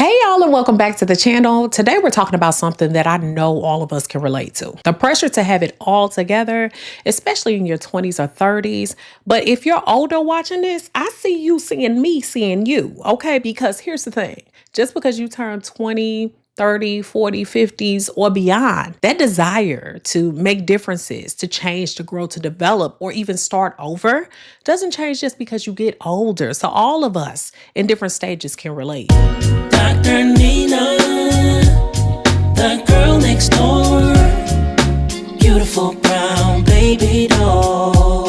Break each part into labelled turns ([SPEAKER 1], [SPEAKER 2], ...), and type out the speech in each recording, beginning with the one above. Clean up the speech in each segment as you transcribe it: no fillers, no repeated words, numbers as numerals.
[SPEAKER 1] Hey y'all, and welcome back to the channel. Today we're talking about something that I know all of us can relate to. The pressure to have it all together, especially in your 20s or 30s. But if you're older watching this, I see you seeing me seeing you, okay? Because here's the thing. Just because you turn 20, 30, 40, 50s or beyond, that desire to make differences, to change, to grow, to develop, or even start over doesn't change just because you get older. So all of us in different stages can relate.
[SPEAKER 2] Drnina, the girl next door, beautiful brown baby doll.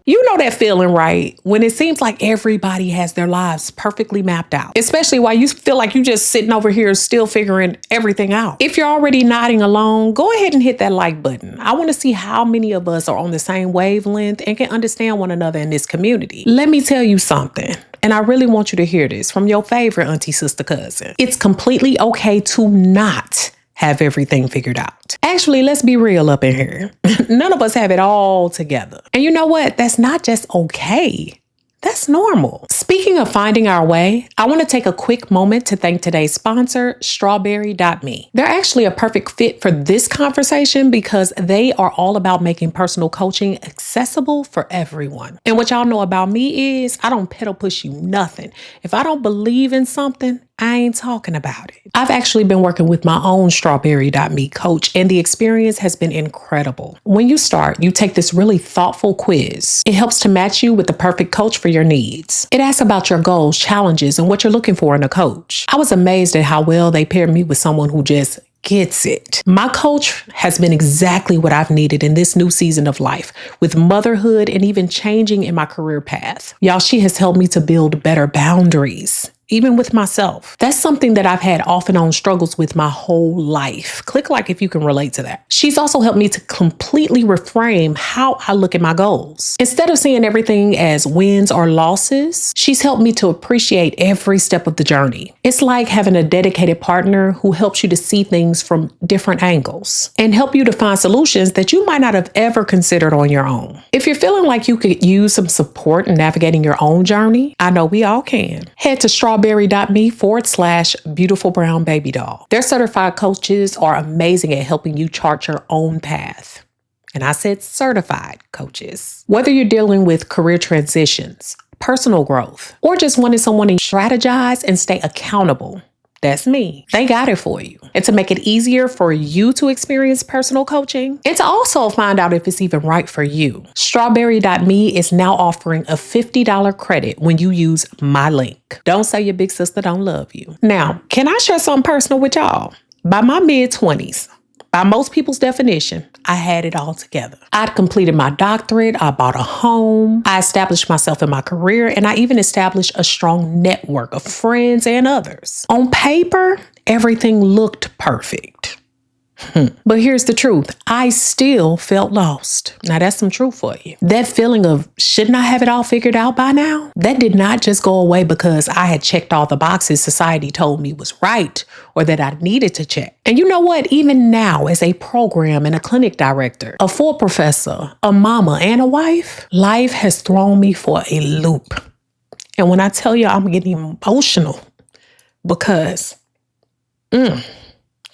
[SPEAKER 1] You know that feeling, right? When it seems like everybody has their lives perfectly mapped out, especially while you feel like you're just sitting over here still figuring everything out. If you're already nodding along, go ahead and hit that like button. I want to see how many of us are on the same wavelength and can understand one another in this community. Let me tell you something. And I really want you to hear this from your favorite auntie, sister, cousin. It's completely okay to not have everything figured out. Actually, let's be real up in here. None of us have it all together. And you know what? That's not just okay. That's normal. Speaking of finding our way, I want to take a quick moment to thank today's sponsor, strawberry.me. They're actually a perfect fit for this conversation because they are all about making personal coaching accessible for everyone. And what y'all know about me is I don't pedal push you nothing. If I don't believe in something, I ain't talking about it. I've actually been working with my own strawberry.me coach, and the experience has been incredible. When you start, you take this really thoughtful quiz. It helps to match you with the perfect coach for your needs. It asks about your goals, challenges, and what you're looking for in a coach. I was amazed at how well they paired me with someone who just gets it. My coach has been exactly what I've needed in this new season of life, with motherhood and even changing in my career path. Y'all, she has helped me to build better boundaries, even with myself. That's something that I've had off and on struggles with my whole life. Click like if you can relate to that. She's also helped me to completely reframe how I look at my goals. Instead of seeing everything as wins or losses, she's helped me to appreciate every step of the journey. It's like having a dedicated partner who helps you to see things from different angles and help you to find solutions that you might not have ever considered on your own. If you're feeling like you could use some support in navigating your own journey, I know we all can. Head to strawberry.me/BeautifulBrwnBabyDol. Their certified coaches are amazing at helping you chart your own path. And I said certified coaches. Whether you're dealing with career transitions, personal growth, or just wanting someone to strategize and stay accountable, that's me. They got it for you. And to make it easier for you to experience personal coaching and to also find out if it's even right for you, strawberry.me is now offering a $50 credit when you use my link. Don't say your big sister don't love you. Now, can I share something personal with y'all? By my mid-20s, by most people's definition, I had it all together. I'd completed my doctorate, I bought a home, I established myself in my career, and I even established a strong network of friends and others. On paper, everything looked perfect. But here's the truth. I still felt lost. Now that's some truth for you. That feeling of shouldn't I have it all figured out by now? That did not just go away because I had checked all the boxes society told me was right or that I needed to check. And you know what? Even now, as a program and a clinic director, a full professor, a mama, and a wife, life has thrown me for a loop. And when I tell you I'm getting emotional because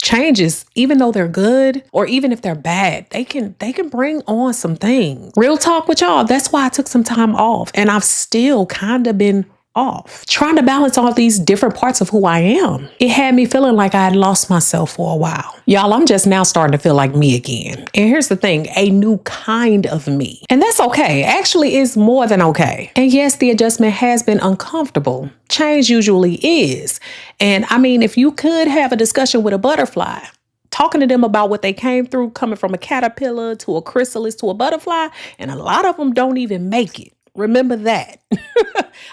[SPEAKER 1] changes, even though they're good or even if they're bad, they can bring on some things. Real talk with y'all. That's why I took some time off, and I've still kind of been off, trying to balance all these different parts of who I am. It had me feeling like I had lost myself for a while. Y'all, I'm just now starting to feel like me again. And here's the thing, a new kind of me. And that's okay. Actually, it's more than okay. And yes, the adjustment has been uncomfortable. Change usually is. And I mean, if you could have a discussion with a butterfly, talking to them about what they came through, coming from a caterpillar to a chrysalis to a butterfly, and a lot of them don't even make it. Remember that.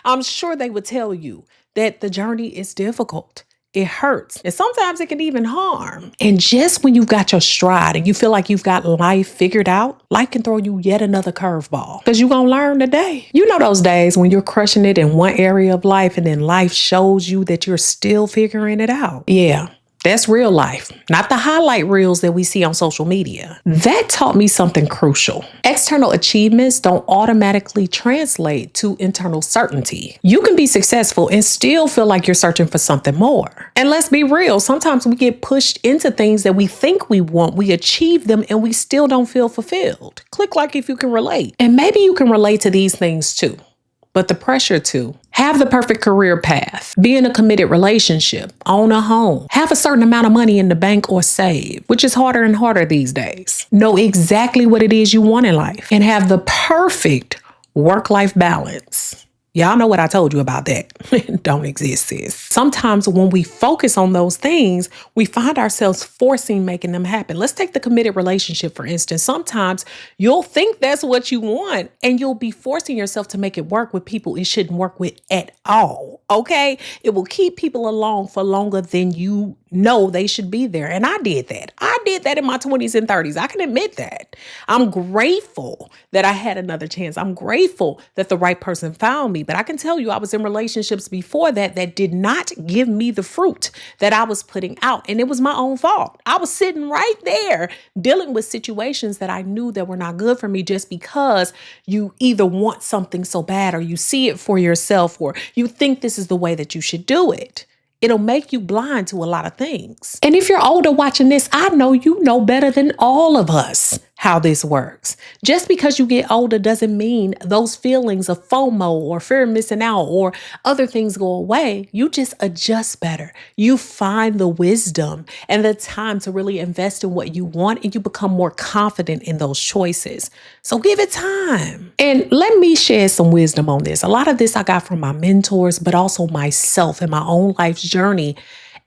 [SPEAKER 1] I'm sure they would tell you that the journey is difficult. It hurts. And sometimes it can even harm. And just when you've got your stride and you feel like you've got life figured out, life can throw you yet another curveball because you're going to learn today. You know those days when you're crushing it in one area of life and then life shows you that you're still figuring it out. Yeah. That's real life, not the highlight reels that we see on social media. That taught me something crucial. External achievements don't automatically translate to internal certainty. You can be successful and still feel like you're searching for something more. And let's be real, sometimes we get pushed into things that we think we want, we achieve them, and we still don't feel fulfilled. Click like if you can relate. And maybe you can relate to these things too. But the pressure to have the perfect career path, be in a committed relationship, own a home, have a certain amount of money in the bank or save, which is harder and harder these days. Know exactly what it is you want in life and have the perfect work-life balance. Y'all know what I told you about that. Don't exist, sis. Sometimes when we focus on those things, we find ourselves forcing making them happen. Let's take the committed relationship, for instance. Sometimes you'll think that's what you want and you'll be forcing yourself to make it work with people it shouldn't work with at all, okay? It will keep people along for longer than you know they should be there. And I did that. I did that in my 20s and 30s. I can admit that. I'm grateful that I had another chance. I'm grateful that the right person found me. But I can tell you, I was in relationships before that did not give me the fruit that I was putting out. And it was my own fault. I was sitting right there dealing with situations that I knew that were not good for me just because you either want something so bad or you see it for yourself or you think this is the way that you should do it. It'll make you blind to a lot of things. And if you're older watching this, I know you know better than all of us how this works. Just because you get older doesn't mean those feelings of FOMO or fear of missing out or other things go away. You just adjust better. You find the wisdom and the time to really invest in what you want, and you become more confident in those choices. So give it time. And let me share some wisdom on this. A lot of this I got from my mentors, but also myself and my own life's journey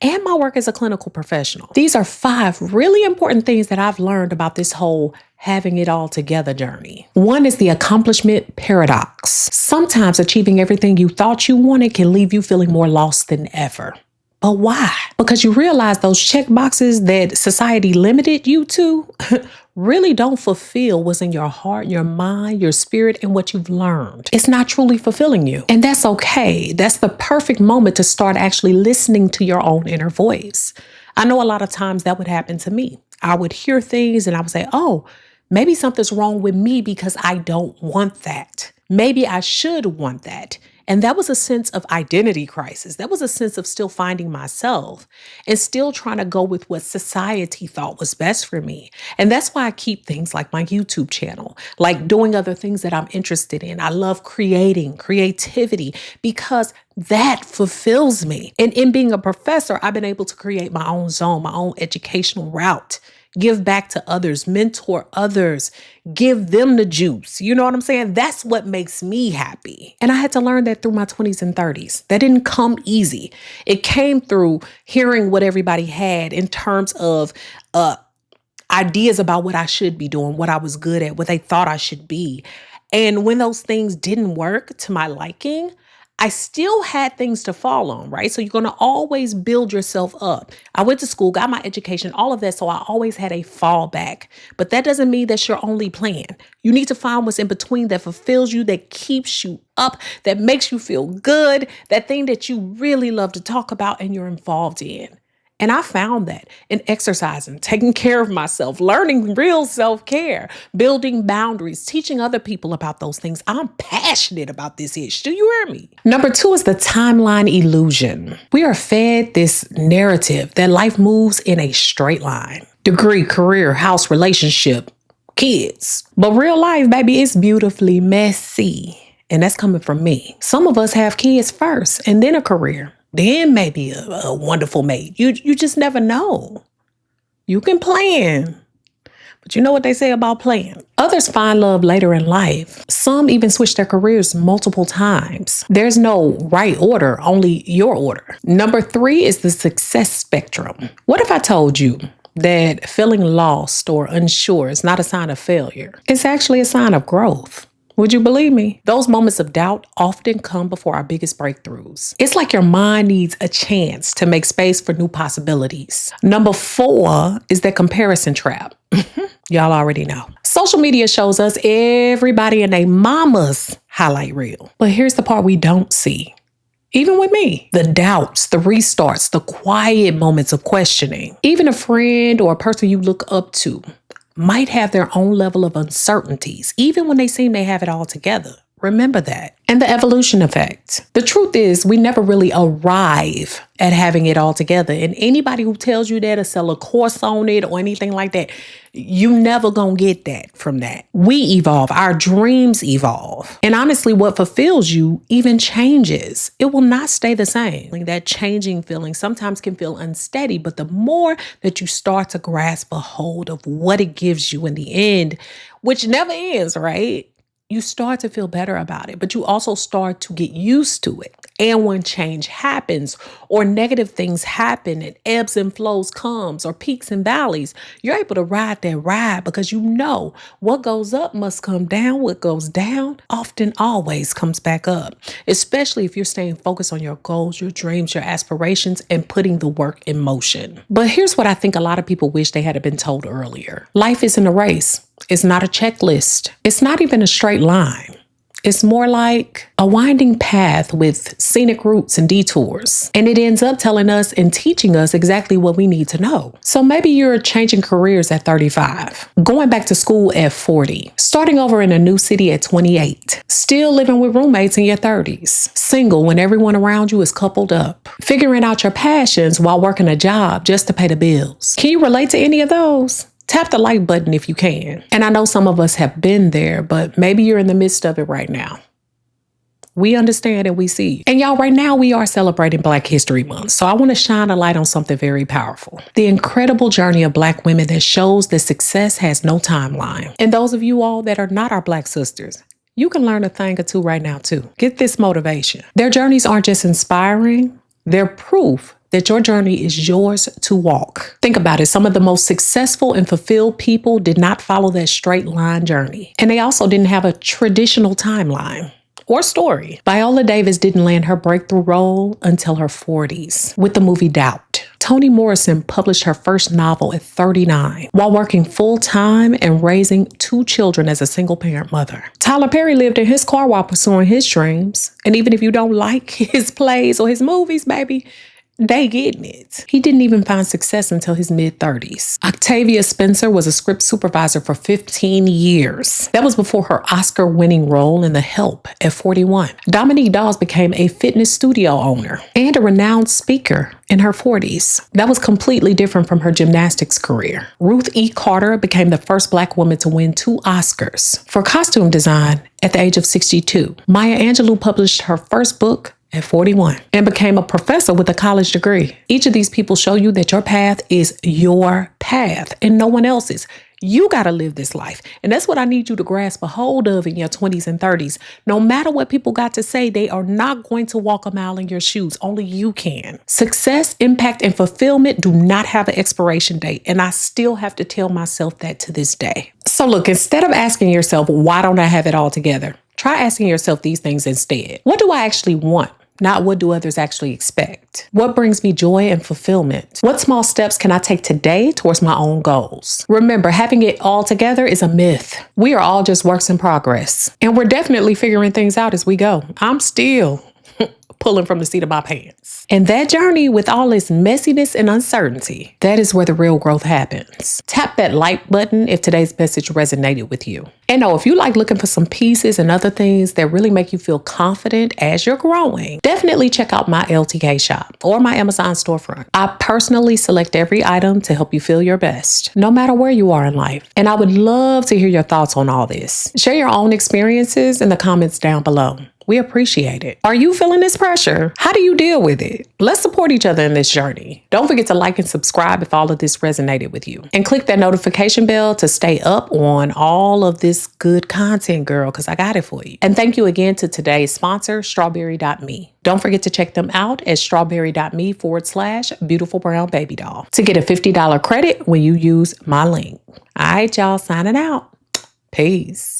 [SPEAKER 1] and my work as a clinical professional. These are 5 really important things that I've learned about this whole having it all together journey. One is the accomplishment paradox. Sometimes achieving everything you thought you wanted can leave you feeling more lost than ever. But why? Because you realize those check boxes that society limited you to really don't fulfill what's in your heart, your mind, your spirit, and what you've learned. It's not truly fulfilling you. And that's okay. That's the perfect moment to start actually listening to your own inner voice. I know a lot of times that would happen to me. I would hear things and I would say, oh, maybe something's wrong with me because I don't want that. Maybe I should want that. And that was a sense of identity crisis. That was a sense of still finding myself and still trying to go with what society thought was best for me. And that's why I keep things like my YouTube channel, like doing other things that I'm interested in. I love creativity, because that fulfills me. And in being a professor, I've been able to create my own zone, my own educational route. Give back to others, mentor others, give them the juice. You know what I'm saying? That's what makes me happy. And I had to learn that through my 20s and 30s. That didn't come easy. It came through hearing what everybody had in terms of ideas about what I should be doing, what I was good at, what they thought I should be. And when those things didn't work to my liking, I still had things to fall on, right? So you're going to always build yourself up. I went to school, got my education, all of that. So I always had a fallback. But that doesn't mean that's your only plan. You need to find what's in between that fulfills you, that keeps you up, that makes you feel good, that thing that you really love to talk about and you're involved in. And I found that in exercising, taking care of myself, learning real self-care, building boundaries, teaching other people about those things. I'm passionate about this issue. Do you hear me? Number 2 is the timeline illusion. We are fed this narrative that life moves in a straight line. Degree, career, house, relationship, kids. But real life, baby, is beautifully messy. And that's coming from me. Some of us have kids first and then a career. Then maybe a wonderful mate. You just never know. You can plan, but you know what they say about playing. Others find love later in life. Some even switch their careers multiple times. There's no right order, only your order. Number 3 is the success spectrum. What if I told you that feeling lost or unsure is not a sign of failure? It's actually a sign of growth. Would you believe me? Those moments of doubt often come before our biggest breakthroughs. It's like your mind needs a chance to make space for new possibilities. Number 4 is the comparison trap. Y'all already know. Social media shows us everybody and their mama's highlight reel. But here's the part we don't see. Even with me, the doubts, the restarts, the quiet moments of questioning. Even a friend or a person you look up to might have their own level of uncertainties, even when they seem they have it all together. Remember that. And the evolution effect. The truth is, we never really arrive at having it all together. And anybody who tells you that or sell a course on it or anything like that, you never gonna get that from that. We evolve. Our dreams evolve. And honestly, what fulfills you even changes. It will not stay the same. Like that changing feeling sometimes can feel unsteady, but the more that you start to grasp a hold of what it gives you in the end, which never ends, right? You start to feel better about it, but you also start to get used to it. And when change happens or negative things happen and ebbs and flows comes or peaks and valleys, you're able to ride that ride because you know what goes up must come down. What goes down often always comes back up, especially if you're staying focused on your goals, your dreams, your aspirations, and putting the work in motion. But here's what I think a lot of people wish they had been told earlier. Life isn't a race. It's not a checklist. It's not even a straight line. It's more like a winding path with scenic routes and detours. And it ends up telling us and teaching us exactly what we need to know. So maybe you're changing careers at 35, going back to school at 40, starting over in a new city at 28, still living with roommates in your 30s, single when everyone around you is coupled up, figuring out your passions while working a job just to pay the bills. Can you relate to any of those? Tap the like button if you can. And I know some of us have been there, but maybe you're in the midst of it right now. We understand and we see you. And y'all, right now we are celebrating Black History Month. So I want to shine a light on something very powerful. The incredible journey of Black women that shows that success has no timeline. And those of you all that are not our Black sisters, you can learn a thing or two right now too. Get this motivation. Their journeys aren't just inspiring, they're proof that your journey is yours to walk. Think about it. Some of the most successful and fulfilled people did not follow that straight line journey. And they also didn't have a traditional timeline or story. Viola Davis didn't land her breakthrough role until her 40s with the movie Doubt. Toni Morrison published her first novel at 39 while working full-time and raising 2 children as a single-parent mother. Tyler Perry lived in his car while pursuing his dreams. And even if you don't like his plays or his movies, baby, they getting it. He didn't even find success until his mid-30s. Octavia Spencer was a script supervisor for 15 years. That was before her Oscar-winning role in The Help at 41. Dominique Dawes became a fitness studio owner and a renowned speaker in her 40s. That was completely different from her gymnastics career. Ruth E. Carter became the first Black woman to win 2 Oscars for costume design at the age of 62. Maya Angelou published her first book at 41 and became a professor with a college degree. Each of these people show you that your path is your path and no one else's. You got to live this life. And that's what I need you to grasp a hold of in your 20s and 30s. No matter what people got to say, they are not going to walk a mile in your shoes. Only you can. Success, impact, and fulfillment do not have an expiration date. And I still have to tell myself that to this day. So look, instead of asking yourself, why don't I have it all together? Try asking yourself these things instead. What do I actually want? Not what do others actually expect? What brings me joy and fulfillment? What small steps can I take today towards my own goals? Remember, having it all together is a myth. We are all just works in progress. And we're definitely figuring things out as we go. I'm still pulling from the seat of my pants. And that journey with all its messiness and uncertainty, that is where the real growth happens. Tap that like button if today's message resonated with you. And if you like looking for some pieces and other things that really make you feel confident as you're growing, definitely check out my LTK shop or my Amazon storefront. I personally select every item to help you feel your best, no matter where you are in life. And I would love to hear your thoughts on all this. Share your own experiences in the comments down below. We appreciate it. Are you feeling this pressure? How do you deal with it? Let's support each other in this journey. Don't forget to like and subscribe if all of this resonated with you. And click that notification bell to stay up on all of this good content, girl, because I got it for you. And thank you again to today's sponsor, strawberry.me. Don't forget to check them out at strawberry.me/BeautifulBrwnBabyDol to get a $50 credit when you use my link. All right, y'all, signing out. Peace.